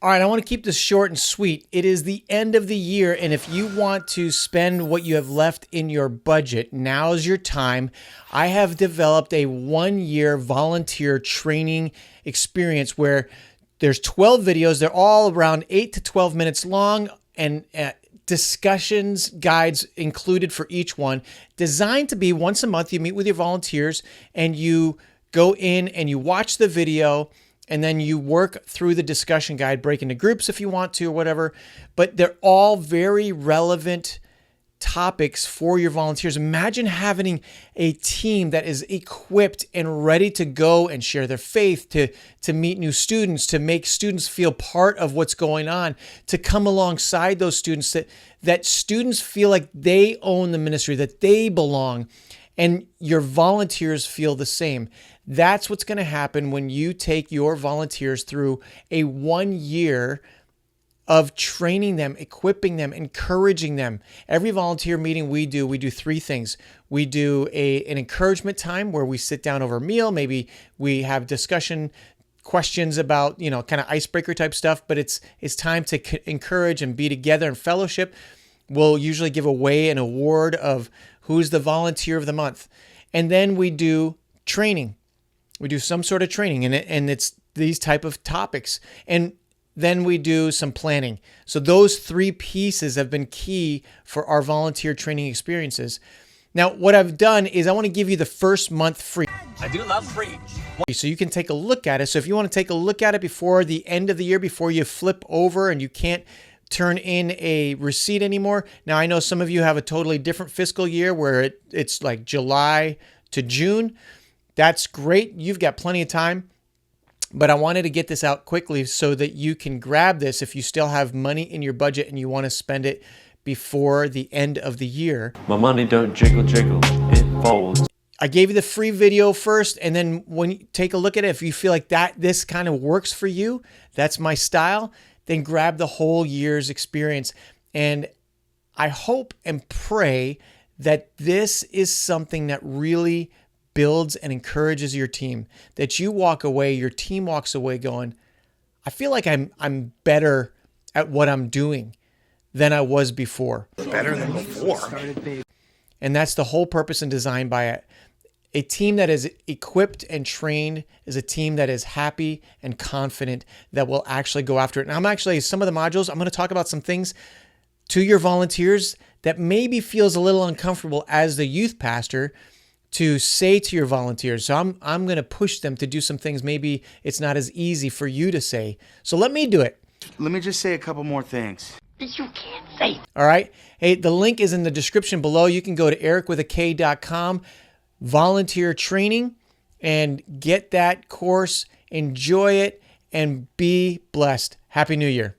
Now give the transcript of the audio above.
All right, I want to keep this short and sweet. It is the end of the year, and if you want to spend what you have left in your budget, now's your time. I have developed a 1-year volunteer training experience where there's 12 videos. They're all around 8 to 12 minutes long, and discussions, guides included for each one, designed to be once a month. You meet with your volunteers and you go in and you watch the video, and then you work through the discussion guide, break into groups if you want to or whatever. But they're all very relevant topics for your volunteers. Imagine having a team that is equipped and ready to go and share their faith, to meet new students, to make students feel part of what's going on, to come alongside those students, that students feel like they own the ministry, that they belong, and your volunteers feel the same. That's what's going to happen when you take your volunteers through a 1 year of training them, equipping them, encouraging them. Every volunteer meeting we do 3 things. We do an encouragement time where we sit down over a meal. Maybe we have discussion questions about, kind of icebreaker type stuff, but it's time to encourage and be together in fellowship. We'll usually give away an award of who's the volunteer of the month. And then we do training. We do some sort of training, and it's these type of topics. And then we do some planning. So those 3 pieces have been key for our volunteer training experiences. Now, what I've done is I want to give you the first month free. I do love free. So you can take a look at it. So if you want to take a look at it before the end of the year, before you flip over and you can't turn in a receipt anymore. Now, I know some of you have a totally different fiscal year where it's like July to June. That's great. You've got plenty of time. But I wanted to get this out quickly so that you can grab this if you still have money in your budget and you want to spend it before the end of the year. My money don't jiggle, jiggle, it folds. I gave you the free video first, and then when you take a look at it, if you feel like this kind of works for you, that's my style, then grab the whole year's experience. And I hope and pray that this is something that really builds and encourages your team, that you walk away, your team walks away going, I feel like I'm better at what I'm doing than I was before. Better than before. And that's the whole purpose and design by it. A team that is equipped and trained is a team that is happy and confident that will actually go after it. And some of the modules, I'm going to talk about some things to your volunteers that maybe feels a little uncomfortable as the youth pastor to say to your volunteers. So I'm going to push them to do some things maybe it's not as easy for you to say. So let me do it. Let me just say a couple more things. This you can't say. All right. Hey, the link is in the description below. You can go to ericwithak.com, volunteer training, and get that course. Enjoy it and be blessed. Happy New Year.